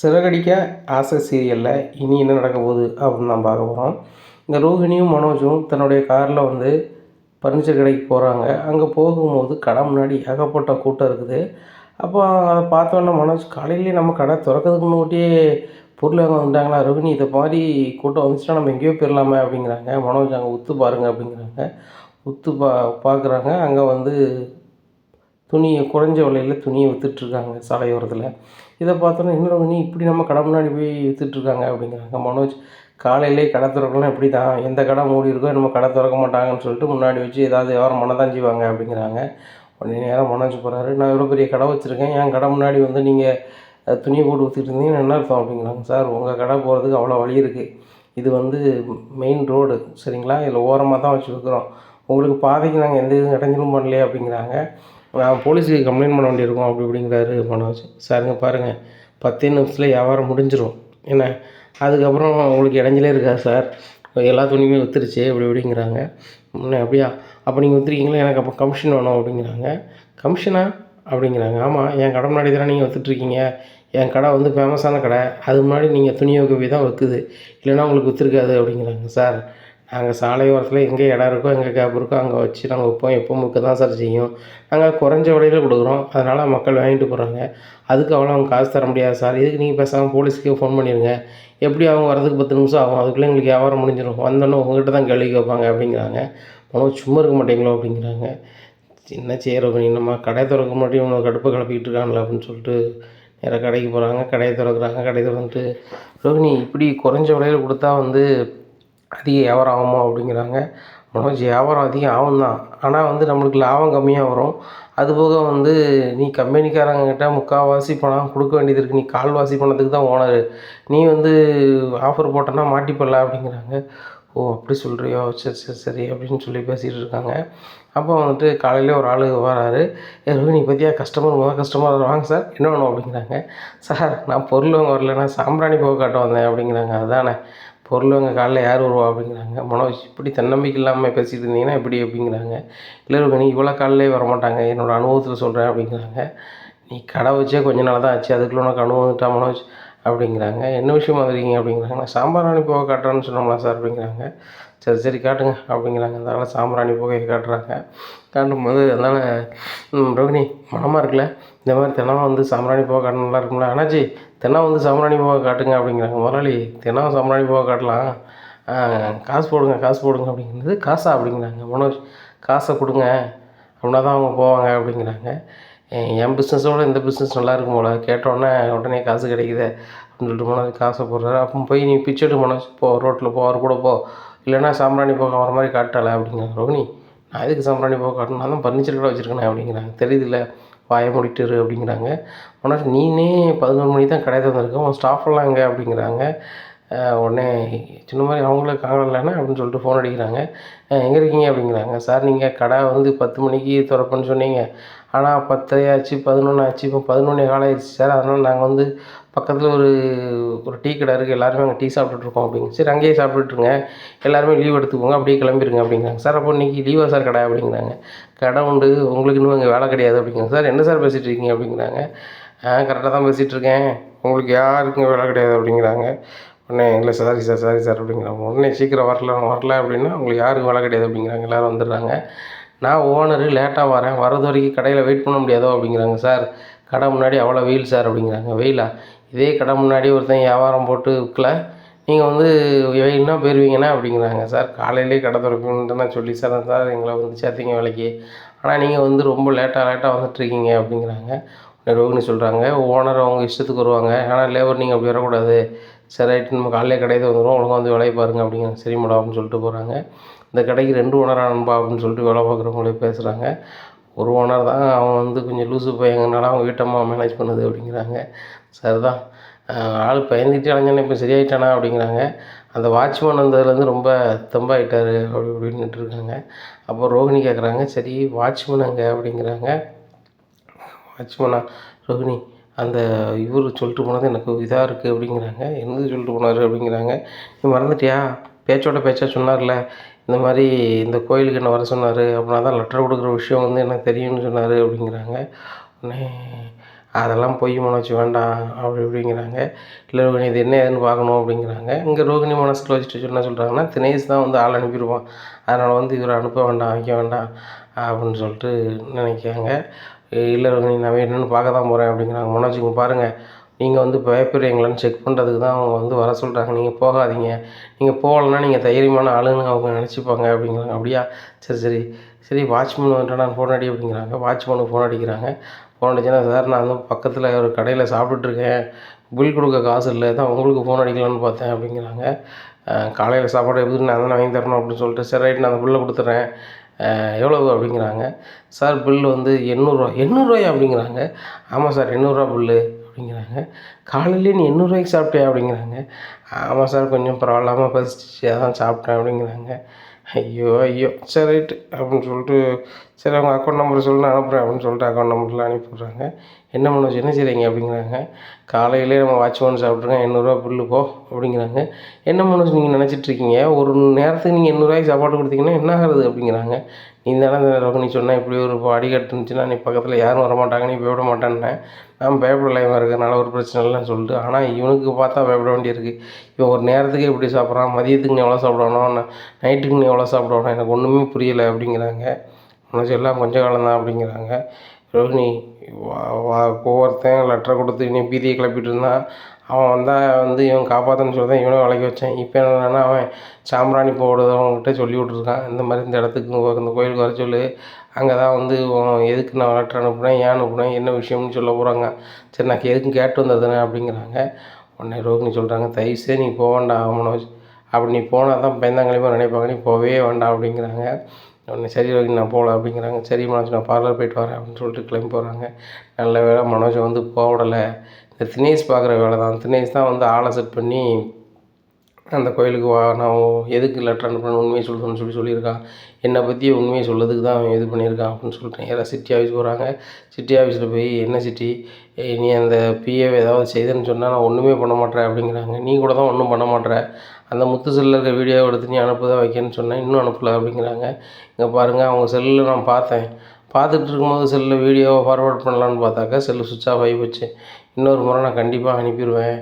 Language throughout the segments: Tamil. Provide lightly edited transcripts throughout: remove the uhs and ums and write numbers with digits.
சிறகடிக்க ஆசை சீரியலில் இனி என்ன நடக்க போகுது அப்படின்னு தான் பார்க்க போகிறோம். இந்த ரோஹிணியும் மனோஜும் தன்னுடைய காரில் ஃபர்னிச்சர் கடைக்கு போகிறாங்க. அங்கே போகும்போது கடை முன்னாடி ஏகப்பட்ட கூட்டம் இருக்குது. அப்போ அதை பார்த்தோன்னே மனோஜ், காலையிலேயே நம்ம கடை திறக்கிறதுக்கு முன்னாடியே பொருள் வாங்க வந்துட்டாங்களா ரோஹிணி, இதை மாதிரி கூட்டம் வந்துச்சுன்னா நம்ம எங்கேயோ போயிடலாமே அப்படிங்கிறாங்க. மனோஜ், அங்கே உத்து பாருங்க அப்படிங்கிறாங்க. உத்து பார்க்குறாங்க. அங்கே துணியை குறைஞ்ச விலையில் துணியை விற்றுட்ருக்காங்க சாலையோரத்தில். இதை பார்த்தோன்னே, என்ன ரோஹிணி இப்படி நம்ம கடை முன்னாடி போய் விற்றுட்ருக்காங்க அப்படிங்கிறாங்க. மனோஜ், காலையிலே கடை திறக்கலாம் இப்படி தான், எந்த கடை மூடி இருக்கோ நம்ம கடை திறக்க மாட்டாங்கன்னு சொல்லிட்டு முன்னாடி வச்சு ஏதாவது வியாபாரம் பண்ண தான் செய்வாங்க அப்படிங்கிறாங்க. உடனே நேரம் மனோஜ் போகிறாரு, நான் இவ்வளோ பெரிய கடை வச்சுருக்கேன், என் கடை முன்னாடி நீங்கள் துணியை போட்டு விற்றுட்டு இருந்தீங்கன்னு என்ன அர்த்தம் அப்படிங்கிறாங்க. சார், உங்கள் கடை போகிறதுக்கு அவ்வளோ வழி இருக்குது. இது மெயின் ரோடு சரிங்களா, இதில் ஓரமாக தான் வச்சு விற்கிறோம். உங்களுக்கு பாதைக்கு நாங்கள் எந்த இதுவும் இடைஞ்சலும் பண்ணலையே அப்படிங்கிறாங்க. நான் போலீஸுக்கு கம்ப்ளைண்ட் பண்ண வேண்டியிருக்கோம் அப்படி இப்படிங்கிறாரு மனோஜ். சாருங்க பாருங்கள், 10 நிமிஷத்தில் வியாபாரம் முடிஞ்சிடும் என்ன, அதுக்கப்புறம் உங்களுக்கு இடைஞ்சலே இருக்காது சார், எல்லா துணியுமே விற்றுருச்சு அப்படி இப்படிங்கிறாங்க. அப்படியா, அப்போ நீங்கள் விற்றுருக்கீங்களா, எனக்கு அப்போ கமிஷன் வேணும் அப்படிங்கிறாங்க. கமிஷனா அப்படிங்கிறாங்க. ஆமாம், என் கடை முன்னாடி தானே நீங்கள் விற்றுட்ருக்கீங்க, என் கடை ஃபேமஸான கடை, அது முன்னாடி நீங்கள் துணி வைக்க தான் விற்குது, இல்லைன்னா உங்களுக்கு விற்றுருக்காது அப்படிங்கிறாங்க. சார், நாங்கள் சாலையோரத்தில் எங்கே இடம் இருக்கோ, எங்கே கேப் இருக்கோ அங்கே வச்சு நாங்கள் விற்போம், எப்போவும் விற்க தான் சார் செய்யும். நாங்கள் குறைஞ்ச விலையில் கொடுக்குறோம், அதனால் மக்கள் வாங்கிட்டு போகிறாங்க. அதுக்கு அவ்வளோ அவங்க காசு தர முடியாது சார். இதுக்கு நீங்கள் பேசாமல் போலீஸுக்கே ஃபோன் பண்ணிடுங்க, எப்படி அவங்க வரதுக்கு 10 நிமிஷம் ஆகும், அதுக்குள்ளே எங்களுக்கு வியாபாரம் முடிஞ்சிடும், வந்தோன்னே உங்கள்கிட்ட தான் கேள்வி கேட்பாங்க அப்படிங்கிறாங்க. மனோஜ், சும்மா இருக்க மாட்டீங்களோ அப்படிங்கிறாங்க. என்ன செய்கிற, நம்ம கடை திறக்க முன்னாடி உங்களை கடுப்பை கிளப்பிக்கிட்டு இருக்காங்களே அப்படின்னு சொல்லிட்டு நேராக கடைக்கு போகிறாங்க. கடையை திறக்கிறாங்க. கடையை திறந்துட்டு, ரோஹிணி இப்படி குறைஞ்ச விலையில் கொடுத்தா அதிக வியாபாரம் ஆகுமா அப்படிங்கிறாங்க. மனோஜ், வியாபாரம் அதிகம் ஆகும் தான், ஆனால் நம்மளுக்கு லாபம் கம்மியாக வரும். அதுபோக நீ கம்பெனிக்காரங்கிட்ட முக்கால்வாசி பணம் கொடுக்க வேண்டியது இருக்குது, நீ கால்வாசி பணத்துக்கு தான் ஓனரு, நீ ஆஃபர் போட்டோன்னா மாட்டிப்படல அப்படிங்கிறாங்க. ஓ, அப்படி சொல்கிறியோ, சரி சரி சரி அப்படின்னு சொல்லி பேசிகிட்டு இருக்காங்க. அப்போ காலையிலே ஒரு ஆள் வராரு. ரோஹிணி பற்றியா, முதல் கஸ்டமர் வாங்க சார், என்ன வேணும் அப்படிங்கிறாங்க. சார், நான் பொருள் வாங்க வரல, நான் சாம்பிராணி போக காட்ட வந்தேன் அப்படிங்கிறாங்க. அதானே, பொருள் வாங்க காலைல யார் வருவா அப்படிங்கிறாங்க. மனோஜ், இப்படி தன்னம்பிக்கை இல்லாமல் பேசிகிட்டு இருந்தீங்கன்னா எப்படி அப்படிங்கிறாங்க. இல்லை ரோஹிணி, இவ்வளோ காலையிலே வரமாட்டாங்க, என்னோடய அனுபவத்தில் சொல்கிறேன் அப்படிங்கிறாங்க. நீ கடை வச்சே கொஞ்ச நாள் தான் ஆச்சு, அதுக்குள்ளே உனக்கு அனுபவம் வந்துட்டா மனோஜ் அப்படிங்கிறாங்க. என்ன விஷயமா வந்துருக்கீங்க அப்படிங்கிறாங்க. நான் சாம்பிராணி போக காட்டுறேன்னு சொன்னோம்ல சார் அப்படிங்கிறாங்க. சரி சரி காட்டுங்க அப்படிங்கிறாங்க. அதனால் சாம்பிராணி புகையை காட்டுறாங்க. காட்டும்போது அதனால், ரோஹிணி மனமாக இருக்குல்ல, இந்த மாதிரி தினம் சாம்பிராணி புகை காட்ட நல்லா இருக்கும்ல, அண்ணாச்சி தினம் சாம்பிராணி புகை காட்டுங்க அப்படிங்கிறாங்க. முதலாளி, தினம் சாம்பிராணி புகை காட்டலாம், காசு போடுங்க காசு போடுங்க அப்படிங்கிறது. காசா அப்படிங்கிறாங்க. மனோஜ், காசை கொடுங்க அப்படின்னா தான் அவங்க போவாங்க அப்படிங்கிறாங்க. என் பிஸ்னஸோட இந்த பிஸ்னஸ் நல்லா இருக்கும் போல், கேட்டோடனே உடனே காசு கிடைக்குது அப்படின்னு சொல்லிட்டு மனோஜ் காசை போடுறாரு. அப்போ போய் நீ பிச்சைட்டு மனோஜ் போ, ரோட்டில் போ, அவர் கூட போ, இல்லைன்னா சாம்பிராணி போக வர மாதிரி காட்டலை அப்படிங்கிறாங்க. ரோஹிணி, நான் எதுக்கு சாம்பிராணி போக காட்டணும், நான் தான் ஃபர்னிச்சர் கடை வச்சுருக்கேனே அப்படிங்கிறாங்க. தெரியுதுல்ல, வாயை மூடிட்டுரு அப்படிங்கிறாங்க. மனோஜ், நீனே 11 மணிக்கு தான் கடை திறந்துருக்க, உன் ஸ்டாஃபெல்லாம் எங்கே அப்படிங்கிறாங்க. உடனே சின்ன மாதிரி அவங்களும் காணலைன்னா அப்படின்னு சொல்லிட்டு ஃபோன் அடிக்கிறாங்க. எங்கே இருக்கீங்க அப்படிங்கிறாங்க. சார், நீங்கள் கடை 10 மணிக்கு திறப்பேன்னு சொன்னீங்க, ஆனால் 10 ஆச்சு, 11 ஆச்சு, இப்போ 11 காலம் ஆயிடுச்சு சார், அதனால் நாங்கள் பக்கத்தில் ஒரு டீ கடை இருக்குது, எல்லாருமே அங்கே டீ சாப்பிட்டுட்ருக்கோம் அப்படிங்க. சரி, அங்கேயே சாப்பிட்டுட்ருங்க, எல்லாருமே லீவ் எடுத்துக்கோங்க, அப்படியே கிளம்பிடுங்க அப்படிங்கிறாங்க. சார், அப்போ இன்றைக்கி லீவா சார் கடை அப்படிங்கிறாங்க. கடை உண்டு, உங்களுக்கு இன்னும் அங்கே வேலை கிடையாது அப்படிங்கிறாங்க. சார், என்ன சார் பேசிகிட்டு இருக்கீங்க அப்படிங்கிறாங்க. கரெக்டாக தான் பேசிகிட்ருக்கேன், உங்களுக்கு யாருக்கும் வேலை கிடையாது அப்படிங்கிறாங்க. உடனே, இல்லை சாரி சார் சாரி சார் அப்படிங்கிறாங்க. உடனே, சீக்கிரம் வரல அப்படின்னா உங்களுக்கு யாருக்கும் வேலை கிடையாது அப்படிங்கிறாங்க. எல்லோரும் வந்துடுறாங்க. நான் ஓனரு, லேட்டாக வரேன், வர்றது வரைக்கும் கடையில் வெயிட் பண்ண முடியாதோ அப்படிங்கிறாங்க. சார், கடை முன்னாடி அவ்வளோ வெயில் சார் அப்படிங்கிறாங்க. வெயிலா, இதே கடை முன்னாடி ஒருத்தன் வியாபாரம் போட்டு விற்கல, நீங்கள் வெயில்னா போயிடுவீங்கண்ணா அப்படிங்கிறாங்க. சார், காலையிலே கடை திறப்பீங்கன்னு நான் சொல்லி சார் எங்களை சேர்த்திங்க வேலைக்கு, ஆனால் நீங்கள் ரொம்ப லேட்டாக வந்துட்டுருக்கீங்க அப்படிங்கிறாங்க. ரோகிணி சொல்கிறாங்க, ஓனர் அவங்க இஷ்டத்துக்கு வருவாங்க, ஆனால் லேபர் நீங்கள் அப்படி வரக்கூடாது. சரி ரைட்டு, நம்ம காலையிலே கடையை வந்துடுவோம், ஒழுங்காக வேலையை பாருங்கள் அப்படிங்கிறாங்க. சரி மேடம் அப்படின்னு சொல்லிட்டு போகிறாங்க. இந்த கடைக்கு 2 ஓனராக நண்பா அப்படின்னு சொல்லிட்டு வேலை பார்க்குறவங்களே பேசுகிறாங்க. ஒரு ஓனர் தான், அவன் கொஞ்சம் லூசு பையங்கனால அவங்க வீட்டம்மா மேனேஜ் பண்ணுது அப்படிங்கிறாங்க. சரிதான், ஆள் பயந்துக்கிட்டே அலைஞ்சானே இப்போ சரியாயிட்டானா அப்படிங்கிறாங்க. அந்த வாட்ச்மேன் வந்ததுலேருந்து ரொம்ப தெம்பாயிட்டார் அப்படி இப்படின்னுட்டு இருக்காங்க. அப்போ ரோஹிணி கேட்குறாங்க, சரி வாட்ச்மேன் அங்கே அப்படிங்கிறாங்க. வாட்ச்மேனா ரோஹிணி, அந்த இவர் சொல்லிட்டு போனது எனக்கு இதாக இருக்குது அப்படிங்கிறாங்க. என்னது சொல்லிட்டு போனார் அப்படிங்கிறாங்க. நீ மறந்துட்டியா, பேச்சா சொன்னார்ல, இந்த மாதிரி இந்த கோயிலுக்கு என்ன வர சொன்னார், அப்படின்னா தான் லெட்டர் கொடுக்குற விஷயம் எனக்கு தெரியும்னு சொன்னார் அப்படிங்கிறாங்க. உடனே அதெல்லாம் பொய் மனோஜ் வேண்டாம் அப்படி இப்படிங்கிறாங்க. இல்லை ரோகிணி இது என்ன ஏதுன்னு பார்க்கணும் அப்படிங்கிறாங்க. இங்கே ரோகிணி மனசில் வச்சுட்டு என்ன சொல்கிறாங்கன்னா, தினேஷ் தான் வந்து ஆள் அனுப்பிடுவான், அதனால் வந்து இவரை அனுப்ப வேண்டாம் வைக்க வேண்டாம் அப்படின்னு சொல்லிட்டு நினைக்கிறாங்க. இல்லை ரோகிணி நான் என்னென்னு பார்க்க தான் போகிறேன் அப்படிங்கிறாங்க. மனோஜுங்க பாருங்கள், நீங்கள் வந்து பயப்படுறீங்களான்னு செக் பண்ணுறதுக்கு தான் அவங்க வந்து வர சொல்கிறாங்க, நீங்கள் போகாதீங்க, நீங்கள் போகலன்னா நீங்கள் தைரியமான ஆளுன்னு அவங்க நினச்சிப்பாங்க அப்படிங்கிறாங்க. அப்படியா, சரி சரி சரி வாட்ச்மேன் வந்துட்டு நான் ஃபோன் அடி அப்படிங்கிறாங்க. வாட்ச்மேனுக்கு ஃபோன் அடிக்கிறாங்க. ஃபோன் அடிச்சோன்னா, சார் நான் வந்து பக்கத்தில் ஒரு கடையில் சாப்பிட்டுட்ருக்கேன், பில் கொடுக்க காசு இல்லை, தான் உங்களுக்கு ஃபோன் அடிக்கலான்னு பார்த்தேன் அப்படிங்கிறாங்க. காலையில் சாப்பாடு எப்படி நான் தானே வாங்கி தரணும் அப்படின்னு சொல்லிட்டு, சரி ரைட் நான் அந்த பில்லை கொடுத்துட்றேன், எவ்வளவு அப்படிங்கிறாங்க. சார் பில்லு வந்து ரூ. 800 அப்படிங்கிறாங்க. ஆமாம் சார் ரூ. 800 பில்லு அப்படிங்கிறாங்க. காலையிலேயே நீ 800 சாப்பிட்டியா அப்படிங்கிறாங்க. ஆமாம் சார் கொஞ்சம் பரவாயில்லாமல் பசிச்சிச்சு அதான் சாப்பிட்டேன் அப்படிங்கிறாங்க. ஐயோ ஐயோ சரி ரைட்டு அப்படின்னு சொல்லிட்டு, சரி அவங்க அக்கௌண்ட் நம்பர் சொல்லி நான் அனுப்புகிறேன் அப்படின்னு சொல்லிட்டு அக்கௌண்ட் நம்பரில் அனுப்பி விட்றாங்க. என்ன மனோஜ் என்ன செய்கிறீங்க அப்படிங்கிறாங்க. காலையிலே நம்ம வாட்ச்மேன் சாப்பிட்ருக்கேன், 800 பில்லு போ அப்படிங்கிறாங்க. என்ன மனோஜ் நீங்கள் நினச்சிட்ருக்கீங்க, ஒரு நேரத்துக்கு நீங்கள் 800 சாப்பாடு கொடுத்தீங்கன்னா என்ன ஆகுறது அப்படிங்கிறாங்க. நீ தானே ரோகிணி சொன்னேன், இப்படி ஒரு அடிக்கட்டு இருந்துச்சுன்னா நீ பக்கத்தில் யாரும் வரமாட்டாங்க, நீ போய்விட மாட்டேன்னேன், நான் பயப்படலையமாக இருக்கிறனால ஒரு பிரச்சனை இல்லைன்னு சொல்லிட்டு. ஆனால் இவனுக்கு பார்த்தா பயப்பட வேண்டியிருக்கு. இவன் ஒரு நேரத்துக்கு எப்படி சாப்பிட்றான், மதியத்துக்கு நீ எவ்வளோ சாப்பிடணும், நைட்டுக்கு நீ எவ்வளோ சாப்பிடணும், எனக்கு ஒன்றுமே புரியலை அப்படிங்கிறாங்க. மனோஜ் எல்லாம் கொஞ்ச காலம்தான் அப்படிங்கிறாங்க. ரோகிணி ஒவ்வொருத்தன் லெட்டரை கொடுத்து இவனை பீதியை கிளப்பிட்டு இருந்தான், அவன் வந்தால் வந்து இவன் காப்பாற்றணுன்னு சொல்லி தான் இவனை விலைக்கு வச்சேன். இப்போ என்னன்னா அவன் சாம்பிராணி போடுறவங்ககிட்ட சொல்லி விட்ருக்கான், இந்த மாதிரி இந்த இடத்துக்கு இந்த கோயிலுக்கு வர சொல்லு, அங்கே தான் வந்து எதுக்கு நான் லெட்டர் அனுப்புனேன், ஏன் அனுப்புனேன், என்ன விஷயம்னு சொல்ல போகிறாங்க. சரி நான் எதுக்கும் கேட்டு வந்ததுனே அப்படிங்கிறாங்க. உடனே ரோகிணி சொல்கிறாங்க, தயவுசெய்து நீ போக வேண்டாம் மனோஜ், அப்படி நீ போனால் தான் பயந்தாங்களையுமா நினைப்பாங்க, நீ போகவே வேண்டாம் அப்படிங்கிறாங்க. உடனே சரி ரோகிணி நான் போகல அப்படிங்கிறாங்க. சரி மனோஜ் நான் பார்லர் போய்ட்டு வரேன் அப்படின்னு சொல்லிட்டு கிளம்பி போகிறாங்க. நல்ல வேளை மனோஜை வந்து போக விடலை. இந்த தினேஷ் பார்க்குற வேலை தான், தினேஷ் தான் வந்து ஆளை செட் பண்ணி அந்த கோயிலுக்கு வா, நான் எதுக்கு லெட்டர் அனுப்புனேன்னு உண்மையை சொல்லணும்னு சொல்லியிருக்கான், என்னை பற்றி உண்மையை சொல்லதுக்கு தான் அவன் இது பண்ணியிருக்கான் அப்படின்னு சொல்லிட்டேன். யாராவது சிட்டி ஆஃபீஸ் போகிறாங்க. சிட்டி ஆஃபீஸில் போய் என்ன சிட்டி நீ அந்த பிஏவை ஏதாவது செய்தேன்னு சொன்னால் நான் ஒன்றுமே பண்ண மாட்டேன் அப்படிங்கிறாங்க. நீ கூட தான் ஒன்றும் பண்ண மாட்டேற, அந்த முத்து செல்லில் இருக்க வீடியோவை எடுத்து நீ அனுப்பு தான் வைக்கன்னு சொன்னேன், இன்னும் அனுப்பலை அப்படிங்கிறாங்க. இங்கே பாருங்கள் அவங்க செல்லில் நான் பார்த்தேன், பார்த்துட்டு இருக்கும்போது செல்லில் வீடியோவை ஃபார்வேர்ட் பண்ணலான்னு பார்த்தாக்கா செல்லு சுவிட்ச் ஆஃப் ஆகி போச்சு. இன்னொரு முறை நான் கண்டிப்பாக அனுப்பிடுவேன்.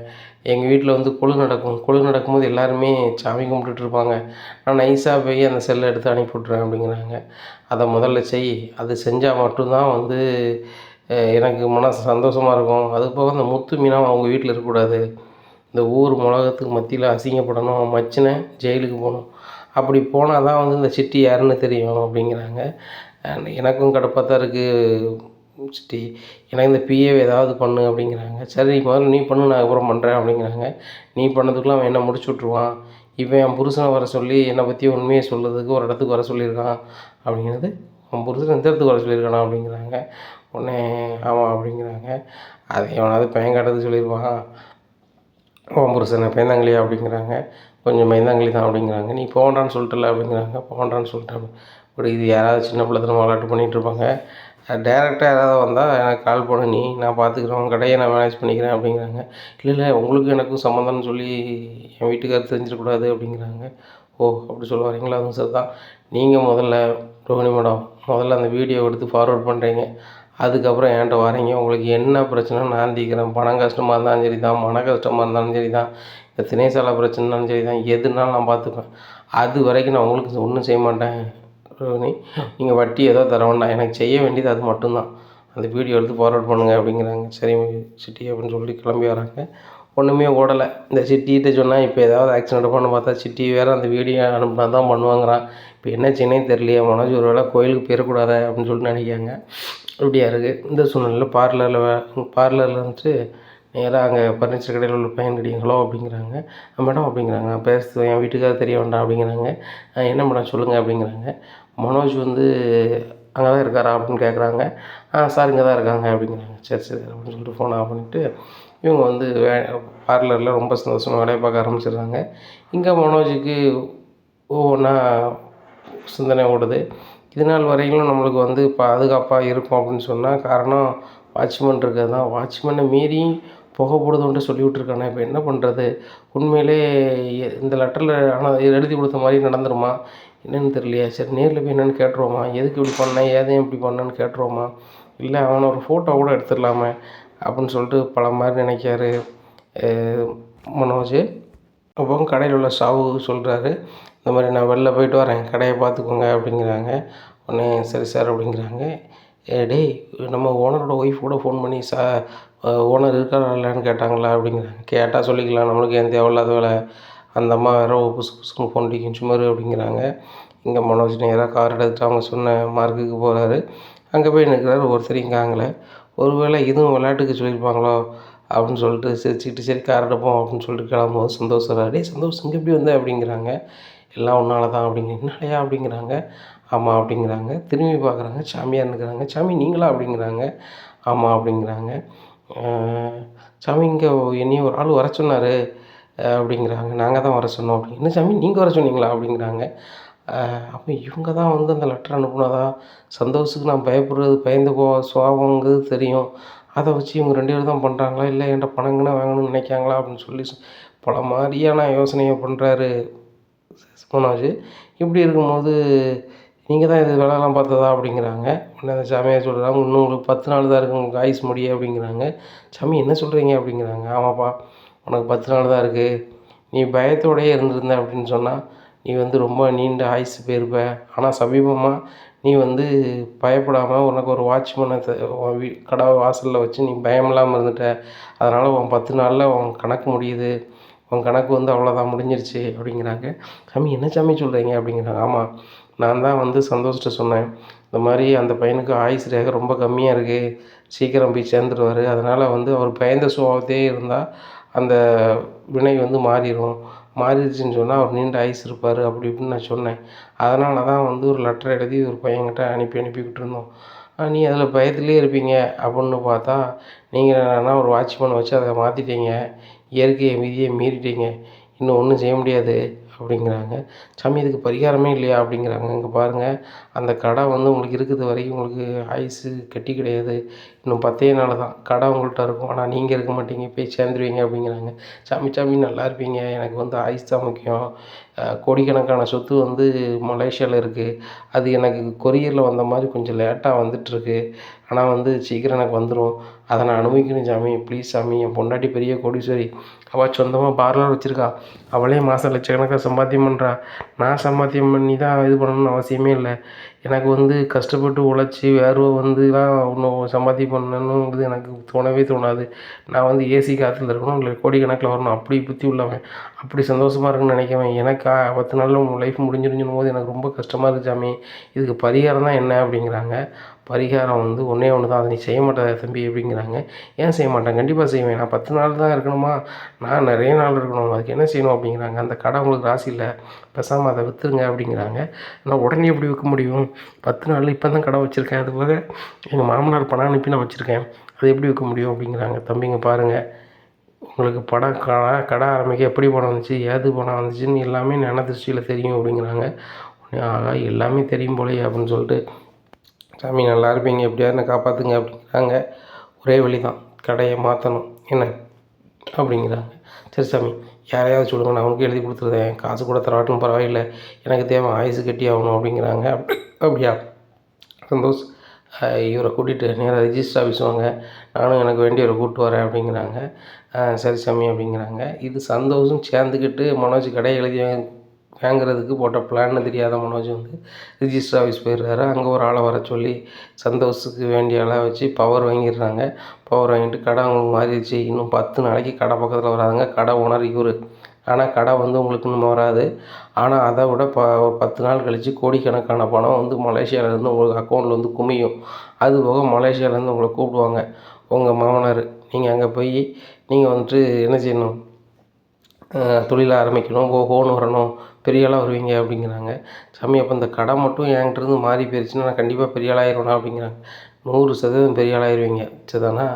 எங்கள் வீட்டில் வந்து கொலு நடக்கும், கொலு நடக்கும்போது எல்லாருமே சாமி கும்பிட்டுட்ருப்பாங்க, நான் நைஸாக போய் அந்த செல்லை எடுத்து அனுப்பி விட்ருவேன் அப்படிங்கிறாங்க. அதை முதல்ல செய், அது செஞ்சால் மட்டும்தான் வந்து எனக்கு மனசு சந்தோஷமாக இருக்கும். அது போக அந்த முத்து மீனாவும் அவங்க வீட்டில் இருக்கக்கூடாது, இந்த ஊர் உலகத்துக்கு மத்தியில் அசிங்கப்படணும், அவன் மச்சினன் ஜெயிலுக்கு போகணும், அப்படி போனால் தான் வந்து இந்த சிட்டி யாருன்னு தெரியும் அப்படிங்கிறாங்க. எனக்கும் கடுப்பாக தான் இருக்குது சிட்டி, எனக்கு இந்த பிஏவை ஏதாவது பண்ணு அப்படிங்கிறாங்க. சரி முதல்ல நீ பண்ணு, நான் அப்புறம் பண்ணுறேன் அப்படிங்கிறாங்க. நீ பண்ணதுக்குள்ள அவன் என்னை முடிச்சு விட்ருவான், இவன் என் புருஷனை வர சொல்லி என்னை பற்றி உண்மையை சொல்கிறதுக்கு ஒரு இடத்துக்கு வர சொல்லியிருக்கான் அப்படிங்கிறது. அவன் புருஷன் எந்த இடத்துக்கு வர சொல்லியிருக்கானா அப்படிங்கிறாங்க. உடனே ஆமாம் அப்படிங்கிறாங்க. அதை எவனாவது பயங்காட்டுறதுக்கு சொல்லியிருப்பான், உன் புருஷனை பயந்தாங்கலியா அப்படிங்கிறாங்க. கொஞ்சம் பயந்தாங்கலி தான் அப்படிங்கிறாங்க. நீ போகண்டான்னு சொல்லிட்டல அப்படிங்கிறாங்க. போகண்டான்னு சொல்லிட்டேன். இப்படி இது யாராவது சின்ன பிள்ளைத்தனம் விளாட்டு பண்ணிகிட்ருப்பாங்க. டேரெக்டாக யாராவது வந்தால் எனக்கு கால் பண்ணு, நீ நான் பார்த்துக்குறேன், உன் கடையை நான் மேனேஜ் பண்ணிக்கிறேன் அப்படிங்கிறாங்க. இல்லை இல்லை உங்களுக்கும் எனக்கும் சம்மந்தம்னு சொல்லி என் வீட்டுக்காரர் தெரிஞ்சிடக்கூடாது அப்படிங்கிறாங்க. ஓ அப்படி சொல்ல வரீங்களா, அதுவும் சரி தான். நீங்கள் முதல்ல ரோகிணி மேடம் முதல்ல அந்த வீடியோ எடுத்து ஃபார்வேர்ட் பண்ணுறீங்க, அதுக்கப்புறம் என்கிட்ட வரீங்க, உங்களுக்கு என்ன பிரச்சனை நான் தீர்க்கிறேன், பணம் கஷ்டமாக இருந்தாலும் சரி தான், மன கஷ்டமாக இருந்தாலும் சரி தான், இந்த தினேசால பிரச்சனைனாலும் சரி தான், எதுனாலும் நான் பார்த்துப்பேன், அது வரைக்கும் நான் உங்களுக்கு ஒன்றும் செய்ய மாட்டேன் ரோகிணி, நீங்கள் வட்டி ஏதோ தர வேண்டாம், எனக்கு செய்ய வேண்டியது அது மட்டும்தான், அந்த வீடியோ எடுத்து ஃபார்வர்ட் பண்ணுங்கள் அப்படிங்கிறாங்க. சரி சிட்டி அப்படின்னு சொல்லி கிளம்பி வராங்க. ஒன்றுமே ஓடலை. இந்த சிட்டிகிட்ட சொன்னால் இப்போ ஏதாவது ஆக்சிடென்ட் பண்ண பார்த்தா சிட்டி வேறு அந்த வீடியோ அனுப்பினா தான் பண்ணுவாங்கிறான். இப்போ என்ன செய்யனே தெரியலையே, மனோஜ் ஒரு வேளை கோயிலுக்கு போயிடக்கூடாது அப்படின்னு சொல்லிட்டு நினைக்காங்க. இப்படியா இருக்குது இந்த சூழ்நிலையில் பார்லரில் வந்துட்டு நேராக அங்கே ஃபர்னிச்சர் கடையில் உள்ள பையன் கிட்ட ஹலோ அப்படிங்கிறாங்க. மேடம் அப்படிங்கிறாங்க. நான் பேசுவேன் என் வீட்டுக்காக தெரிய வேண்டாம் அப்படிங்கிறாங்க. என்ன மேடம் சொல்லுங்கள் அப்படிங்கிறாங்க. மனோஜ் வந்து அங்கே தான் இருக்காரா அப்படின்னு கேட்குறாங்க. சார் இங்கே தான் இருக்காங்க அப்படிங்கிறாங்க. சரி சரி அப்படின்னு சொல்லிட்டு ஃபோனை ஆஃப் பண்ணிவிட்டு இவங்க வந்து பார்லரில் ரொம்ப சந்தோஷமாக வேலையை பார்க்க ஆரம்பிச்சிடுறாங்க. இங்கே மனோஜுக்கு ஒவ்வொன்றா சிந்தனை ஓடுது. இது நாள் வரையிலும் நம்மளுக்கு வந்து பாதுகாப்பாக இருக்கும் அப்படின்னு சொன்னால் காரணம் வாட்ச்மேன் இருக்கிறது தான். வாட்ச்மேனை மீறி புகை போடுதுன்ட்டு சொல்லி விட்ருக்கானே, இப்போ என்ன பண்ணுறது? உண்மையிலே இந்த லெட்டரில் ஆனால் எழுதி கொடுத்த மாதிரி நடந்துருமா என்னென்னு தெரியலையே. சரி நேரில் போய் என்னென்னு கேட்டுருவோமா, எதுக்கு இப்படி பண்ணேன், ஏதையும் இப்படி பண்ணேன்னு கேட்டுருவோமா, இல்லை அவனை ஒரு ஃபோட்டோ கூட எடுத்துடலாமே அப்படின்னு சொல்லிட்டு பல மாதிரி நினைக்காரு மனோஜ். அப்போ கடையில் உள்ள சாவு சொல்கிறாரு, இந்த மாதிரி நான் வெளில போயிட்டு வரேன், கடையை பார்த்துக்கோங்க அப்படிங்கிறாங்க. உடனே சரி சார் அப்படிங்கிறாங்க. டேய், நம்ம ஓனரோட ஒய்ஃப் கூட ஃபோன் பண்ணி ஓனர் இருக்காரா இல்லைன்னு கேட்டாங்களா அப்படிங்கிறாங்க. கேட்டால் சொல்லிக்கலாம், நம்மளுக்கு ஏன் தேவையில்லாத வேலை, அந்த அம்மா வேறு புசு புசுன்னு ஃபோன் அடிக்கும் சும்மாரு அப்படிங்கிறாங்க. இங்கே மனோஜ் நேராக கார் எடுத்துகிட்டு அவங்க சொன்ன மார்க்குக்கு போகிறாரு. அங்கே போய் நிற்கிறாரு, ஒருத்தரையும் காங்கலை. ஒருவேளை இதுவும் விளையாட்டுக்கு சொல்லியிருப்பாங்களோ அப்படின்னு சொல்லிட்டு சிரிச்சுக்கிட்டு சரி கார் எடுப்போம் அப்படின்னு சொல்லிட்டு கிளம்பும்போது சந்தோஷம், டேய் சந்தோஷ் இங்கே எப்படி வந்த அப்படிங்கிறாங்க. எல்லாம் ஒன்றால தான் அப்படிங்க. என்னாலையா அப்படிங்கிறாங்க. ஆமாம் அப்படிங்கிறாங்க. திரும்பி பார்க்குறாங்க, சாமியார் இருக்கிறாங்க. சாமி நீங்களா அப்படிங்கிறாங்க. ஆமாம் அப்படிங்கிறாங்க. சாமி இங்கே என்னையும் ஒரு ஆள் வர சொன்னார் அப்படிங்கிறாங்க. நாங்கள் தான் வர சொன்னோம் அப்படி. என்ன சாமி நீங்கள் வர சொன்னீங்களா அப்படிங்கிறாங்க. அப்போ இவங்க தான் வந்து அந்த லெட்டர் அனுப்புனதா, சந்தோஷுக்கு நான் பயப்படுறது பயந்து சுபாவங்கிறது தெரியும், அதை வச்சு இவங்க 2 பேரும் தான் பண்ணுறாங்களா, இல்லை என்கிட்ட பணங்கனா வாங்கணும்னு நினைக்காங்களா அப்படின்னு சொல்லி பல மாதிரியான யோசனையை பண்ணுறாரு மனோஜ். இப்படி இருக்கும்போது நீங்கள் தான் இது வேலைலாம் பார்த்ததா அப்படிங்கிறாங்க. உடனே அந்த சாமியார் சொல்கிறாங்க, இன்னும் உங்களுக்கு 10 நாள் தான் இருக்குது உங்களுக்கு ஆயுஸ் முடிய அப்படிங்கிறாங்க. சாமி என்ன சொல்கிறீங்க அப்படிங்கிறாங்க. ஆமாப்பா உனக்கு 10 நாள் தான் இருக்குது, நீ பயத்தோடையே இருந்திருந்த அப்படின்னு சொன்னால் நீ வந்து ரொம்ப நீண்ட ஆயுசு போயிருப்ப. ஆனால் சமீபமாக நீ வந்து பயப்படாமல் உனக்கு ஒரு வாட்ச்மேனை கடை வாசலில் வச்சு நீ பயம் இல்லாமல் இருந்துட்ட. அதனால் உன் 10 நாளில் உன் கணக்கு முடியுது, உன் கணக்கு வந்து அவ்வளோதான் முடிஞ்சிருச்சு அப்படிங்கிறாங்க. சாமி என்ன சாமி சொல்கிறீங்க அப்படிங்கிறாங்க. ஆமாம் நான் தான் வந்து சந்தோஷ்கிட்ட சொன்னேன், இந்த மாதிரி அந்த பையனுக்கு ஆயுசு ரேகை ரொம்ப கம்மியாக இருக்குது, சீக்கிரம் போய் சேர்ந்துருவார், அதனால் வந்து அவர் பயந்த சுபாவத்தையே இருந்தால் அந்த வினை வந்து மாறிடும், மாறிடுச்சுன்னு சொன்னால் அவர் நீண்ட ஆயுசு இருப்பார் அப்படி இப்படின்னு நான் சொன்னேன். அதனால தான் வந்து ஒரு லெட்டர் எழுதி ஒரு பையன்கிட்ட அனுப்பிக்கிட்டு இருந்தோம். நீ அதில் பயத்துலேயே இருப்பீங்க அப்படின்னு பார்த்தா நீங்கள் என்னன்னா ஒரு வாட்ச்மேனை வச்சு அதை மாற்றிட்டீங்க, இயற்கையை விதியை மீறிட்டீங்க, இன்னும் ஒன்றும் செய்ய முடியாது அப்படிங்கிறாங்க. சாமி இதுக்கு பரிகாரமே இல்லையா அப்படிங்கிறாங்க. இங்கே பாருங்கள், அந்த கடை வந்து உங்களுக்கு இருக்கிறது வரைக்கும் உங்களுக்கு ஆயுசு கெட்டி கிடையாது, இன்னும் 10 நாள் தான் கடை உங்கள்கிட்ட இருக்கும், ஆனால் நீங்கள் இருக்க மாட்டீங்க, போய் சேர்ந்துருவீங்க அப்படிங்கிறாங்க. சாமி நல்லா இருப்பீங்க, எனக்கு வந்து ஆயுசு தான் முக்கியம், கோடிக்கணக்கான சொத்து வந்து மலேசியாவில் இருக்குது, அது எனக்கு கொரியரில் வந்த மாதிரி கொஞ்சம் லேட்டாக வந்துட்டுருக்கு, ஆனால் வந்து சீக்கிரம் எனக்கு வந்துடும், அதை நான் அனுபவிக்கணும் சாமி, ப்ளீஸ் சாமி. என் பொண்டாட்டி பெரிய கோடீஸ்வரி, அவள் சொந்தமாக பார்லர் வச்சுருக்கா, அவளே மாதம் லட்சக்கணக்காக சம்பாத்தியம் பண்ணுறா, நான் சம்பாத்தியம் பண்ணி தான் இது பண்ணணும்னு அவசியமே இல்லை, எனக்கு வந்து கஷ்டப்பட்டு உழைச்சி வேர்வை வந்துலாம் இன்னும் சம்பாத்தியம் பண்ணணுங்கிறது எனக்கு தோணவே தோணாது, நான் வந்து ஏசி காற்றுல இருக்கணும், இல்லை கோடிக்கணக்கில் வரணும், அப்படி புத்தி உள்ளவன், அப்படி சந்தோஷமாக இருக்குன்னு நினைக்கிறவன், எனக்கா 10 நாளில் உங்கள் லைஃப் முடிஞ்சிருந்தும் போது எனக்கு ரொம்ப கஷ்டமாக இருக்குது சாமி, இதுக்கு பரிகாரம் தான் என்ன அப்படிங்கிறாங்க. பரிகாரம் வந்து ஒன்றே ஒன்று தான், அதை நீ செய்ய மாட்டே தம்பி அப்படிங்கிறாங்க. ஏன் செய்ய மாட்டேன், கண்டிப்பாக செய்வேன், நான் 10 நாள் தான் இருக்கணுமா, நான் நிறைய நாள் இருக்கணும், அதுக்கு என்ன செய்யணும் அப்படிங்கிறாங்க. அந்த கடை உங்களுக்கு ராசி இல்லை, பேசாமல் அதை விற்றுருங்க அப்படிங்கிறாங்க. நான் உடனே எப்படி விற்க முடியும், 10 நாளில் இப்போ தான் கடை வச்சுருக்கேன், அது போக எங்கள் மாமனார் பணம் அனுப்பி நான் வச்சுருக்கேன், அது எப்படி விற்க முடியும் அப்படிங்கிறாங்க. தம்பிங்க பாருங்கள், உங்களுக்கு கடை ஆரம்பிக்க எப்படி பணம் வந்துச்சு, ஏது பணம் வந்துச்சுன்னு எல்லாமே ஞான திருஷ்டியில் தெரியும் அப்படிங்கிறாங்க. ஆகா எல்லாமே தெரியும் போலயே அப்படின்னு சொல்லிட்டு, சாமி நல்லா இருப்பீங்க, எப்படியாவது என்னை காப்பாற்றுங்க அப்படிங்கிறாங்க. ஒரே வழி தான், கடையை மாற்றணும் என்ன அப்படிங்கிறாங்க. சரி சாமி யாரையாவது சொல்லுங்க, நான் அவனுக்கு எழுதி கொடுத்துருதேன், காசு கூட தரவாட்டும் பரவாயில்லை, எனக்கு தேவை ஆயுசு கட்டி ஆகணும் அப்படிங்கிறாங்க. அப்படியா சந்தோஷ், இவரை கூட்டிகிட்டு நேராக ரிஜிஸ்டர் ஆஃபீஸ் வாங்க, நானும் எனக்கு வேண்டியவரை கூப்பிட்டு வரேன் அப்படிங்கிறாங்க. சரி சாமி அப்படிங்கிறாங்க. இது சந்தோஷம் சேர்ந்துக்கிட்டு மனோஜ் கடையை எழுதி வாங்குறதுக்கு போட்ட பிளான்னு தெரியாத மனோஜ் வந்து ரிஜிஸ்டர் ஆஃபீஸ் போயிடுறாரு. அங்கே ஒரு ஆளை வர சொல்லி சந்தோஷத்துக்கு வேண்டிய ஆளை வச்சு பவர் வாங்கிடுறாங்க. பவர் வாங்கிட்டு கடை அவங்களுக்கு மாறிடுச்சு, இன்னும் 10 நாளைக்கு கடை பக்கத்தில் வராதுங்க, கடை ஓனர் இவர், ஆனால் கடை வந்து உங்களுக்கு இன்னும் வராது, ஆனால் அதை விட ஒரு 10 நாள் கழித்து கோடிக்கணக்கான பணம் வந்து மலேசியாவிலேருந்து உங்களுக்கு அக்கௌண்ட்டில் வந்து குமியும். அது போக மலேசியாவிலேருந்து உங்களை கூப்பிடுவாங்க உங்கள் மாமனார், நீங்கள் அங்கே போய் நீங்கள் வந்துட்டு என்ன செய்யணும், தொழிலை ஆரம்பிக்கணும், ஓஹோன்னு வரணும், பெரிய ஆளாக வருவீங்க அப்படிங்கிறாங்க. சாமி அப்போ இந்த கடை மட்டும் என்கிட்டருந்து மாறி போயிடுச்சுன்னா நான் கண்டிப்பாக பெரிய ஆளாகிருவேனா அப்படிங்கிறாங்க. 100% பெரிய ஆளாகிருவீங்க சரிதானா,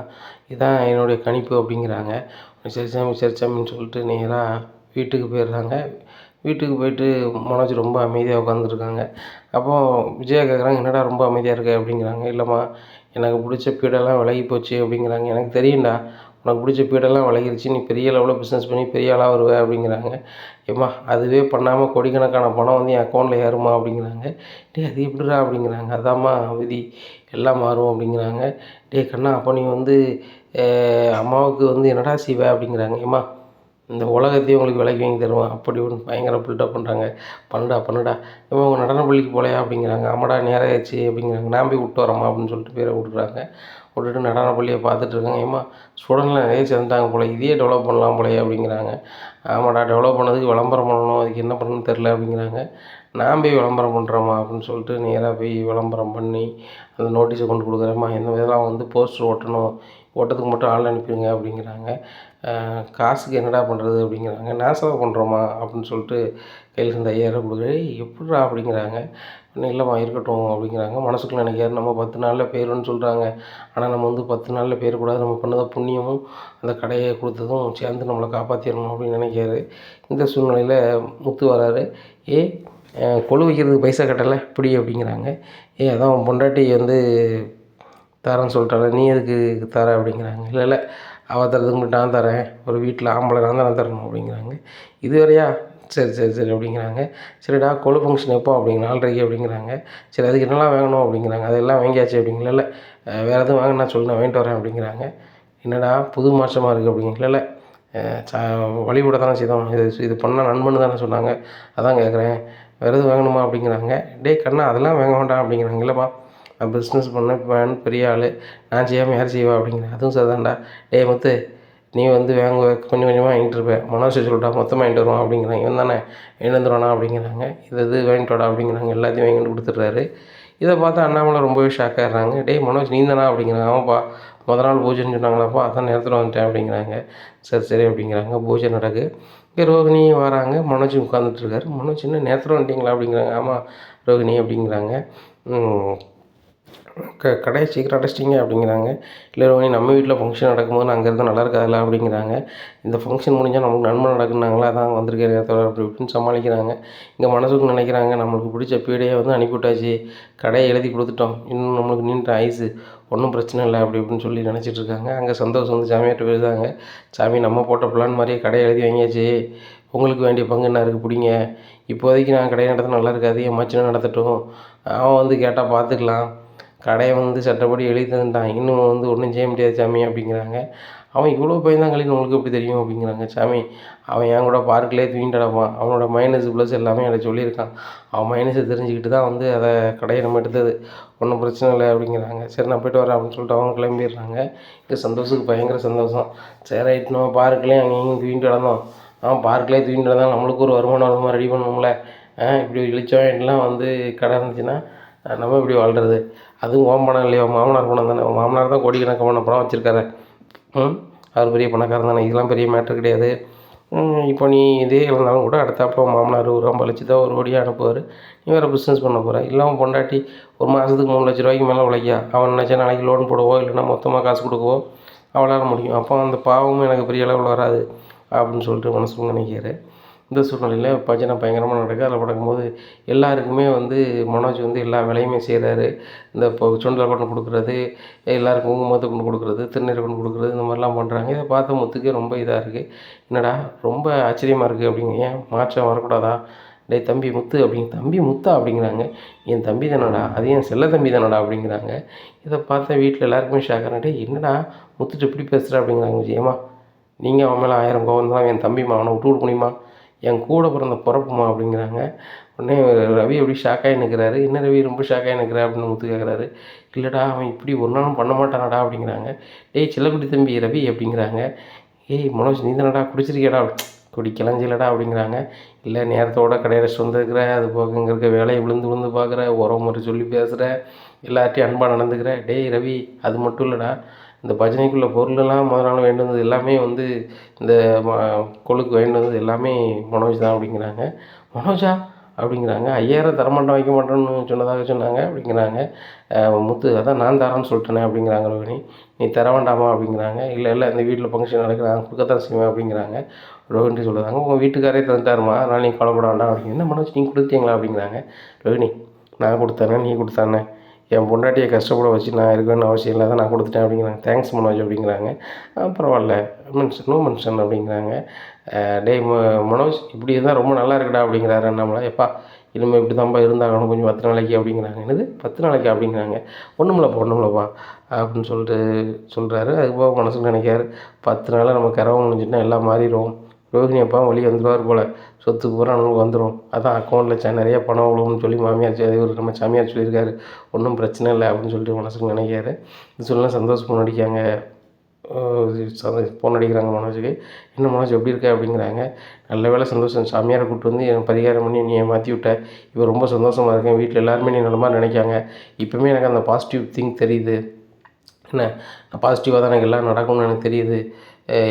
இதுதான் என்னுடைய கணிப்பு அப்படிங்கிறாங்க. சரி சாமின்னு சொல்லிட்டு நேராக வீட்டுக்கு போயிடுறாங்க. வீட்டுக்கு போயிட்டு மனோஜ் ரொம்ப அமைதியாக உட்காந்துருக்காங்க. அப்போது விஜயா கேட்குறாங்க, என்னடா ரொம்ப அமைதியாக இருக்க அப்படிங்கிறாங்க. இல்லைம்மா எனக்கு பிடிச்ச பீடெல்லாம் விலகி போச்சு அப்படிங்கிறாங்க. எனக்கு தெரியும்டா உனக்கு பிடிச்ச பீடெல்லாம் விலகிருச்சு, நீ பெரிய லெவலில் பிஸ்னஸ் பண்ணி பெரிய ஆளாக வருவ அப்படிங்கிறாங்க. ஏம்மா அதுவே பண்ணாமல் கோடிக்கணக்கான பணம் வந்து என் அக்கௌண்ட்டில் ஏறுமா அப்படிங்கிறாங்க. அது எப்படிடா அப்படிங்கிறாங்க. அதாம்மா விதி, எல்லாம் மாறும் அப்படிங்கிறாங்க. கண்ணா அப்போ நீ வந்து அம்மாவுக்கு வந்து என்னடா செய்வ அப்படிங்கிறாங்க. ஏம்மா இந்த உலகத்தையும் உங்களுக்கு விலைக்கு வாங்கி தருவேன் அப்படி ஒன்று பயங்கர பில்டப் பண்ணுறாங்க. பண்ணுடா ஏம்மா உங்கள் நடன பள்ளிக்கு போகலையா அப்படிங்கிறாங்க. ஆமாடா நேரம் ஆயிடுச்சு அப்படிங்கிறாங்க. நான் போய் விட்டு வரேம்மா அப்படின்னு சொல்லிட்டு பேரை விட்டுறாங்க. விட்டுட்டு நடன பள்ளியை பார்த்துட்ருக்காங்க. ஏம்மா ஸ்டூடெண்ட்லாம் நிறைய சேர்ந்துட்டாங்க போல, இதையே டெவலப் பண்ணலாம் போலயே அப்படிங்கிறாங்க. ஆமாடா டெவலப் பண்ணதுக்கு விளம்பரம் பண்ணணும், அதுக்கு என்ன பண்ணணும்னு தெரில அப்படிங்கிறாங்க. நான் போய் விளம்பரம் பண்ணுறேம்மா அப்படின்னு சொல்லிட்டு நேராக போய் விளம்பரம் பண்ணி அந்த நோட்டீஸை கொண்டு கொடுக்குறேம்மா. இந்த இதெல்லாம் வந்து போஸ்டர் ஒட்டணும், ஓட்டத்துக்கு மட்டும் ஆள் அனுப்பிடுங்க அப்படிங்கிறாங்க. காசுக்கு என்னடா பண்ணுறது அப்படிங்கிறாங்க. நான் செலவு பண்ணுறோம்மா அப்படின்னு சொல்லிட்டு கையில் இருந்த 5000 கொடுக்குறேன். எப்புட்றா அப்படிங்கிறாங்க. இல்லைம்மா இருக்கட்டும் அப்படிங்கிறாங்க. மனசுக்குள்ள நினைக்கிறாரு, நம்ம 10 நாளில் போயிடும்னு சொல்கிறாங்க. ஆனால் நம்ம வந்து 10 நாளில் போயிடக்கூடாது, நம்ம பண்ணத புண்ணியமும் அந்த கடையை கொடுத்ததும் சேர்ந்து நம்மளை காப்பாற்றிடணும் அப்படின்னு நினைக்கிறாரு. இந்த சூழ்நிலையில் முத்து வராரு. கொலு வைக்கிறதுக்கு பைசா கட்டலை இப்படி அப்படிங்கிறாங்க. அதான் உன் பொண்டாட்டி வந்து தரேன்னு சொல்லிட்டால, நீ எதுக்கு தர அப்படிங்கிறாங்க. இல்லை அவள் தரதுக்கு மட்டும் நான் தரேன், ஒரு வீட்டில் ஆம்பளை நான் தான் தரணும் அப்படிங்கிறாங்க. இது வரையா, சரி அப்படிங்கிறாங்க. சரிடா கொலு ஃபங்க்ஷன் எப்போ அப்படிங்கிற 4:30 அப்படிங்கிறாங்க. சரி அதுக்கு என்னெல்லாம் வாங்கணும் அப்படிங்கிறாங்க. அதெல்லாம் வாங்கியாச்சு அப்படிங்கிற. இல்லை வேறு எதுவும் வாங்கினா சொல்லு, நான் வாங்கிட்டு வரேன் அப்படிங்கிறாங்க. என்னடா புது மாற்றமாக இருக்குது அப்படிங்க. இல்லை வழிபட தானே செய்தோம், இது பண்ணால் நண்பன்னு தானே சொன்னாங்க, அதான் கேட்குறேன், வேறு எதுவும் வாங்கணுமா அப்படிங்கிறாங்க. கண்ணா அதெல்லாம் வாங்க வேண்டாம் அப்படிங்கிறாங்க. இல்லைம்மா நான் பிஸ்னஸ் பண்ணேன், பெரிய ஆள், நான் செய்யாமல் யார் செய்வா அப்படிங்கிறேன். அதுவும் சரிதான்டா. முத்து நீ வந்து கொஞ்சம் கொஞ்சமாக வாங்கிட்டு இருப்பேன், மனோஜ் சொல்லிட்டா மொத்தமாக வாங்கிட்டு வருவான் அப்படிங்கிறாங்க. இவன் தானே வாங்கிட்டு வந்துடுவானா அப்படிங்கிறாங்க. இது வாங்கிட்டு வாடா அப்படிங்கிறாங்க. எல்லாத்தையும் வாங்கிட்டு கொடுத்துட்றாரு. இதை பார்த்தா அண்ணாமலை ரொம்பவே ஷாக் ஆகிடுறாங்க. மனோஜ் நீ தானா அப்படிங்கிறாங்க. ஆமாப்பா முத நாள் பூஜைன்னு சொன்னாங்களாப்பா, அதான் நேரத்தில் வந்துட்டேன் அப்படிங்கிறாங்க. சரி அப்படிங்கிறாங்க. பூஜை நடக்கு. இங்கே ரோகிணி வராங்க. மனோஜ் உட்காந்துட்ருக்காரு. மனோஜ் என்ன நேரத்தில் வந்துட்டிங்களா அப்படிங்கிறாங்க. ஆமாம் ரோகிணி அப்படிங்கிறாங்க. கடையை சீக்கிரம் அடைச்சிட்டிங்க அப்படிங்கிறாங்க. இல்லை ரோகிணி நம்ம வீட்டில் ஃபங்க்ஷன் நடக்கும்போது நான் அங்கே இருந்தால் நல்லா இருக்காதுல்ல அப்படிங்கிறாங்க. இந்த ஃபங்க்ஷன் முடிஞ்சால் நமக்கு நன்மை நடக்குனாங்களா, அதான் வந்திருக்கேன் நேரத்தோட அப்படி இப்படின்னு சமாளிக்கிறாங்க. இங்கே மனசுக்கு நினைக்கிறாங்க, நம்மளுக்கு பிடிச்ச பீடையை வந்து அனுப்பிவிட்டாச்சு, கடையை எழுதி கொடுத்துட்டோம், இன்னும் நம்மளுக்கு நீண்ட ஆயுசு, ஒன்றும் பிரச்சனை இல்லை அப்படி இப்படின்னு சொல்லி நினச்சிட்டு இருக்காங்க. அங்கே சந்தோஷம் வந்து சாமியார்ட்ட போயிருந்தாங்க. சாமி நம்ம போட்ட பிளான் மாதிரியே கடையை எழுதி வாங்கியாச்சு, உங்களுக்கு வேண்டிய பங்கு என்ன இருக்குது பிடிங்க, இப்போதைக்கு நான் கடையை நடத்த நல்லா இருக்காது, என் மச்சினை நடத்தட்டும், அவன் வந்து கேட்டால் பார்த்துக்கலாம், கடையை வந்து சட்டப்படி எழுதி தந்துட்டான், இன்னும் வந்து ஒன்றும் செய்ய முடியாது சாமி அப்படிங்கிறாங்க. அவன் இவ்வளோ பயந்தாங்களின்னு உங்களுக்கு எப்படி தெரியும் அப்படிங்கிறாங்க. சாமி அவன் என் கூட பார்க்கிலே தூங்கிட்டு கிடப்பான், அவனோட மைனஸ் ப்ளஸ் எல்லாமே எனக்கு சொல்லியிருக்கான், அவன் மைனஸை தெரிஞ்சுக்கிட்டு தான் வந்து அதை கடையை நம்ம எடுத்தது, ஒன்றும் பிரச்சனை இல்லை அப்படிங்கிறாங்க. சரி நான் போய்ட்டு வரேன் அப்படின்னு சொல்லிட்டு அவங்க கிளம்பிடுறாங்க. இது சந்தோஷத்துக்கு பயங்கர சந்தோஷம். சரி ரைட், நம்ம பார்க்கிலே அங்கேயும் தூங்கிட்டு கிடந்தோம், அவன் பார்க்கிலே தூங்கிட்டு கிடந்தான், நம்மளுக்கு ஒரு வருமானம் ரெடி பண்ணணும்ல, இப்படி இழிச்சோம் எல்லாம் வந்து கடை இருந்துச்சுன்னா நம்ம இப்படி வாழ்கிறது, அதுவும் ஓம் பணம் இல்லையா, மாமனார் பணம் தானே, மாமனார் தான் கோடிக்கணக்கான பணம் வச்சுருக்காரு, அவர் பெரிய பணக்காரன் தானே, இதெல்லாம் பெரிய மேட்ரு கிடையாது. இப்போ நீ இதே இருந்தாலும் கூட அடுத்தாப்புல மாமனார் ஒரு 50 லட்சத்தை ஒரு கோடியாக அனுப்புவார், நீ வேறு பிஸ்னஸ் பண்ண போகிற, இல்லாமல் பொண்டாட்டி ஒரு மாதத்துக்கு 3 லட்ச ரூபாய்க்கு மேலே உழைக்கா, அவன் நினச்சா நாளைக்கு லோன் போடவோ இல்லைன்னா மொத்தமாக காசு கொடுக்கவோ அவளால் முடியும், அப்போ அந்த பாவமும் எனக்கு பெரிய அளவில் வராது அப்படின்னு சொல்லிட்டு மனசுக்கு நினைக்கிறாரு. இந்த சூழ்நிலையில் பஜனை பயங்கரமாக நடக்குது. அதில் நடக்கும்போது எல்லாருக்குமே வந்து மனோஜ் வந்து எல்லா வேலையுமே செய்கிறாரு. இந்த இப்போ சுண்டலை கொண்டு கொடுக்குறது, எல்லாருக்கும் குங்குமத்தை கொண்டு கொடுக்குறது, திருநீரை கொண்டு கொடுக்குறது, இந்த மாதிரிலாம் பண்ணுறாங்க. இதை பார்த்த முத்துக்கே ரொம்ப இதாக இருக்குது, என்னடா ரொம்ப ஆச்சரியமாக இருக்குது அப்படிங்க. ஏன் மாற்றம் வரக்கூடாதா, தம்பி முத்து அப்படிங்க. தம்பி முத்தா அப்படிங்கிறாங்க. என் தம்பி தானடா, அது என் செல்ல தம்பி தானடா அப்படிங்கிறாங்க. இதை பார்த்தா வீட்டில் எல்லாருக்குமே ஷாக்காக, என்னடா முத்துட்டு இப்படி பேசுகிற அப்படிங்கிறாங்க. ஏமா நீங்கள் அவன் மேலே 1000 கோவம் தான், என் தம்பிமா, அவனை விட்டு முடியுமா, என் கூட பிறந்த பிறப்புமா அப்படிங்கிறாங்க. உடனே ரவி எப்படி ஷாக்காகி நிற்கிறாரு. என்ன ரவி ரொம்ப ஷாக்காகி நிற்கிற அப்படின்னு முத்து கேட்குறாரு. இல்லைடா அவன் இப்படி ஒரு நாளும் பண்ண மாட்டானடா அப்படிங்கிறாங்க. செல்லக்குட்டி தம்பி ரவி அப்படிங்கிறாங்க. மனோஜ் நீ தானடா குடிச்சிருக்கியடா, குடிக்கலாம் செய்யலடா அப்படிங்கிறாங்க. இல்லை நேரத்தோட கடையை ரெஸ்ட் வந்துருக்கிற, அது போக இங்கே இருக்க வேலையை விழுந்து விழுந்து பார்க்குற, உரம் முறை சொல்லி பேசுகிற, எல்லார்ட்டையும் அன்பாக நடந்துக்கிற. ரவி அது மட்டும் இல்லைடா, இந்த பஜனைக்குள்ள பொருளெல்லாம் முதல் நாள் வாங்கிட்டு வந்தது எல்லாமே வந்து இந்த கொழுக்கு வாங்கிட்டு வந்தது எல்லாமே மனோஜ் தான் அப்படிங்கிறாங்க. மனோஜா அப்படிங்கிறாங்க. 5000 தரமாட்டேன் வைக்க மாட்டேன்னு சொன்னதாக சொன்னாங்க அப்படிங்கிறாங்க. முத்து அதான் நான் தரேன்னு சொல்லிட்டேனே அப்படிங்கிறாங்க ரோகிணி. நீ தர வேண்டாமா அப்படிங்கிறாங்க. இல்லை இந்த வீட்டில் ஃபங்க்ஷன் நடக்குது, நான் கொடுக்கத்தான் செய்வேன் அப்படிங்கிறாங்க. ரோகிணி சொல்லுறாங்க, உங்கள் வீட்டுக்காரே தந்துட்டாருமா, அதனால் நீ கவலைப்பட வேண்டாம் அப்படிங்க. என்ன மனோஜ் நீங்கள் கொடுத்தீங்களா அப்படிங்கிறாங்க. ரோகிணி நான் கொடுத்தேனே, நீ கொடுத்தானே, என் பொண்டாட்டியை கஷ்டப்பட வச்சு நான் இருக்கணும்னு அவசியம் இல்லை, தான் நான் கொடுத்துட்டேன் அப்படிங்கிறாங்க. தேங்க்ஸ் மனோஜ் அப்படிங்கிறாங்க. பரவாயில்ல மென்ஷன் நோ மென்ஷன் அப்படிங்கிறாங்க. டேய் மனோஜ் இப்படி இருந்தால் ரொம்ப நல்லா இருக்குடா அப்படிங்கிறாரு அண்ணாமலை. எப்பா இனிமேல் இப்படி தான்ப்பா இருந்தாகணும் கொஞ்சம் 10 நாளைக்கு அப்படிங்கிறாங்க. என்னது 10 நாளைக்கு அப்படிங்கிறாங்க. ஒன்றுமில்லப்பா அப்படின்னு சொல்லிட்டு சொல்கிறாரு. அதுபோக மனசுக்கு நினைக்காரு 10 நாளில் நம்ம கரவை முடிஞ்சுட்டுனா எல்லாம் மாறிடும். ரோஹிணி அப்பா வெளியே வந்துடுவார் போல், சொத்து பூரா நமக்கு வந்துடும், அதான் அக்கௌண்ட்டில் நிறைய பணம் விழுவும்னு சொல்லி மாமியார் இவர் நம்ம சாமியார் சொல்லியிருக்காரு, ஒன்றும் பிரச்சனை இல்லை அப்படின்னு சொல்லிட்டு மனசுக்கு நினைக்காரு. இது சொல்லலாம் சந்தோஷம் நடிக்காங்க. ஃபோன் அடிக்கிறாங்க மனோஜுக்கு. என்ன மனோஜ் எப்படி இருக்க அப்படிங்கிறாங்க. நல்ல வேலை சந்தோஷம், சாமியாரை கூப்பிட்டு வந்து எனக்கு பரிகாரம் பண்ணி நீ மாற்றி விட்ட, இப்போ ரொம்ப சந்தோஷமாக இருக்கேன், வீட்டில் எல்லாருமே நீ நல்ல மாதிரி நினைக்காங்க, இப்போவுமே எனக்கு அந்த பாசிட்டிவ் திங்க் தெரியுது, என்ன நான் பாசிட்டிவாக தான் எனக்கு எல்லாம் நடக்கும்னு எனக்கு தெரியுது.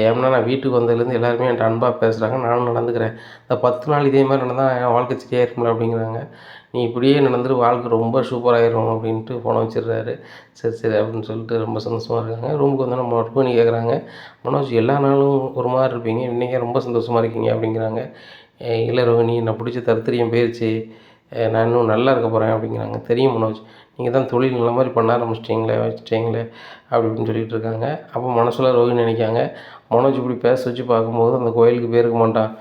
ஏன்னா நான் வீட்டுக்கு வந்ததுலேருந்து எல்லாருமே என்கிட்ட அன்பாக பேசுகிறாங்க, நானும் நடந்துக்கிறேன். இந்த 10 நாள் இதே மாதிரி நடந்தால் என் வாழ்க்கை சரியாயிருக்கும்ல அப்படிங்கிறாங்க. நீ இப்படியே நடந்துட்டு வாழ்க்கை ரொம்ப சூப்பராகிடும் அப்படின்ட்டு ஃபோனை வச்சிடுறாரு. சரி அப்படின்னு சொல்லிட்டு ரொம்ப சந்தோஷமாக இருக்காங்க. ரூமுக்கு வந்தோன்னே ரோஹிணி கேட்குறாங்க, மனோஜ் எல்லா நாளும் ஒரு மாதிரி இருப்பீங்க, இன்றைக்கே ரொம்ப சந்தோஷமாக இருக்கீங்க அப்படிங்கிறாங்க. இல்லை ரோஹிணி நான் பிடிச்ச தரித்திரியம் போயிடுச்சு, நான் இன்னும் நல்லா இருக்க போகிறேன் அப்படிங்கிறாங்க. தெரியும் மனோஜ், நீங்கள் தான் தொழில் நல்ல மாதிரி பண்ண வச்சிட்டிங்களே அப்படி இப்படின்னு சொல்லிகிட்டு இருக்காங்க. அப்போ மனசில் ரோஹிணி நினைக்காங்க, மனோஜ் இப்படி பேச வச்சு பார்க்கும்போது அந்த கோயிலுக்கு போயிருக்க மாட்டான்,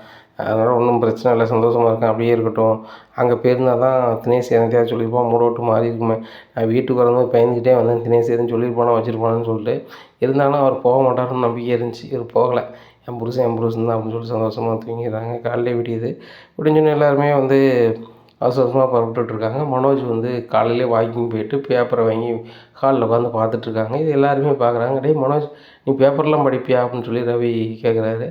அதனால் ஒன்றும் பிரச்சனை இல்லை, சந்தோஷமாக இருக்கேன், அப்படியே இருக்கட்டும். அங்கே போயிருந்தால் தான் தினேஷ் எதையாவது சொல்லியிருப்பான், மூட விட்டு மாறி இருக்குமே, நான் வீட்டுக்கு வரும்போது பயந்துக்கிட்டே வந்தேன், தினேஷ் எதுவும் சொல்லியிருப்பானோ வச்சுருப்பானு சொல்லிட்டு. இருந்தாலும் அவர் போக மாட்டாருன்னு நம்பிக்கை இருந்துச்சு, இவர் போகலை. என் புருஷன் தான் அப்படின்னு சொல்லிட்டு சந்தோஷமாக தூங்கிடுறாங்க. காலையிலே விடியுது. விடிஞ்சோன்னே எல்லாருமே அவசரமாக புறப்பட்டுட்ருக்காங்க. மனோஜ் காலையிலே வாக்கிங் போயிட்டு பேப்பரை வாங்கி ஹாலில் உட்காந்து பார்த்துட்ருக்காங்க. இது எல்லாருமே பார்க்குறாங்க. டேய் மனோஜ் நீ பேப்பர்லாம் படிப்பியா அப்படின்னு சொல்லி ரவி கேட்குறாரு.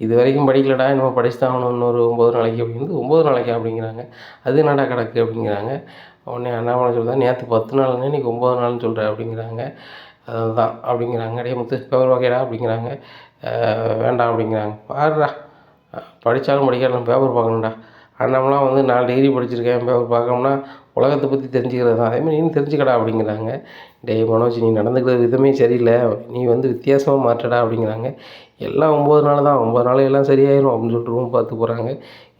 இது வரைக்கும் படிக்கலடா, இன்னும் படிச்சு தான் ஆகணும், இன்னொரு 9 நாளைக்கு அப்படிங்கிறது. 9 நாளைக்கா அப்படிங்கிறாங்க. அது என்னடா கணக்கு அப்படிங்கிறாங்க. உடனே அண்ணாமலை சொல்லுதான், நேற்று 10 நாள்னு இன்றைக்கி 9 நாள்னு சொல்கிற அப்படிங்கிறாங்க. அதுதான் அப்படிங்கிறாங்க. டேய் முத்து பேப்பர் வாங்கிடா அப்படிங்கிறாங்க. வேண்டாம் அப்படிங்கிறாங்க. பாருடா படித்தாலும் படிக்காலும் பேப்பர் பார்க்கணும்டா, அண்ணாமலாம் 4 டிகிரி படிச்சிருக்கேன், பேப்பர் பார்க்கணும்னா உலகத்தை பற்றி தெரிஞ்சுக்கிறது தான், அதேமாதிரி நீ தெரிஞ்சுக்கடா அப்படிங்கிறாங்க. டேய் மனோஜ் நீ நடந்துக்கிற விதமே சரியில்லை, நீ வித்தியாசமாக மாற்றடா அப்படிங்கிறாங்க. எல்லாம் 9 நாள் தான், 9 நாள் எல்லாம் சரியாயிரும் அப்படின்னு சொல்லிட்டு ரூம் பார்த்து போகிறாங்க.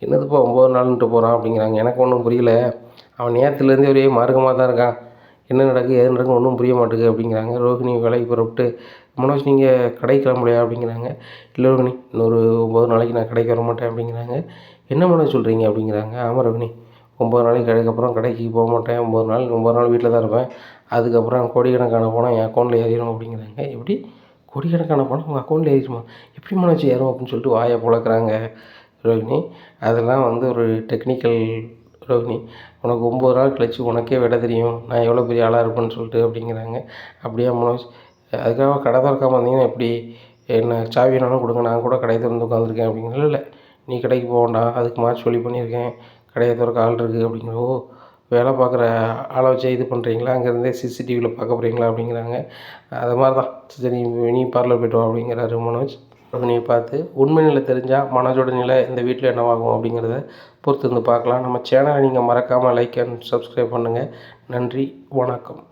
என்னதுப்பா 9 நாள்ன்ட்டு போகிறான் அப்படிங்கிறாங்க. எனக்கு ஒன்றும் புரியல, அவன் நேரத்துலேருந்தே ஒரே மார்க்கமாக தான் இருக்கான், என்ன நடக்குது ஏது நடக்குது ஒன்றும் புரிய மாட்டேங்குது அப்படிங்கிறாங்க. ரோஹிணி வேலைக்கு புறப்பட்டு, மனோஜ் நீங்கள் கடைக்கு கிளம்பலையா அப்படிங்கிறாங்க. இல்லை ரோஹிணி இன்னொரு 9 நாளைக்கு நான் கடைக்கு வர மாட்டேன் அப்படிங்கிறாங்க. என்ன மனோஜ் சொல்கிறீங்க அப்படிங்கிறாங்க. ஆமாம் ரோஹிணி 9 நாளைக்கு அதுக்கப்புறம் கடைக்கு போக மாட்டேன், 9 நாள் வீட்டில் தான் இருப்பேன், அதுக்கப்புறம் கோடிக்கணக்கான பணம் என் அக்கௌண்ட்டில் ஏறிடும் அப்படிங்கிறாங்க. எப்படி கோடிக்கணக்கான பணம் உங்கள் அக்கௌண்ட்டில் ஏறிடுமா, எப்படி மனோஜ் ஏறும் அப்படின்னு சொல்லிட்டு வாயை புழக்கிறாங்க ரோஹிணி. அதெல்லாம் ஒரு டெக்னிக்கல் ரோஹிணி, உனக்கு 9 நாள் கழிச்சு உனக்கே விட தெரியும் நான் எவ்வளோ பெரிய ஆளாக இருப்பேன்னு சொல்லிட்டு அப்படிங்கிறாங்க. அப்படியே மனோஜ் அதுக்காக கடை திறக்காமல் இருந்தீங்கன்னா எப்படி, என்ன சாவி வேணாலும் கொடுங்க, நான் கூட கடையை திறந்து உட்காந்துருக்கேன் அப்படிங்கிற. இல்லை நீ கடைக்கு போக வேண்டாம், அதுக்கு மாற்றி சொல்லி பண்ணியிருக்கேன், கடையை திறக்க ஆள் இருக்குது அப்படிங்கிற. ஓ வேலை பார்க்குற ஆளை வச்சு இது பண்ணுறீங்களா, அங்கேருந்தே சிசிடிவியில் பார்க்க போகிறீங்களா அப்படிங்கிறாங்க. அது மாதிரி தான், சரி நீ பார்லர் போய்ட்டு வா அப்படிங்கிறாரு மனோஜ். ரோஹிணியை பார்த்து உண்மை நிலை தெரிஞ்சால் மனோஜோட நிலை இந்த வீட்டில் என்னவாகும் அப்படிங்கிறத பொறுத்து பார்க்கலாம். நம்ம சேனலை நீங்கள் மறக்காமல் லைக் அண்ட் சப்ஸ்கிரைப் பண்ணுங்கள். நன்றி, வணக்கம்.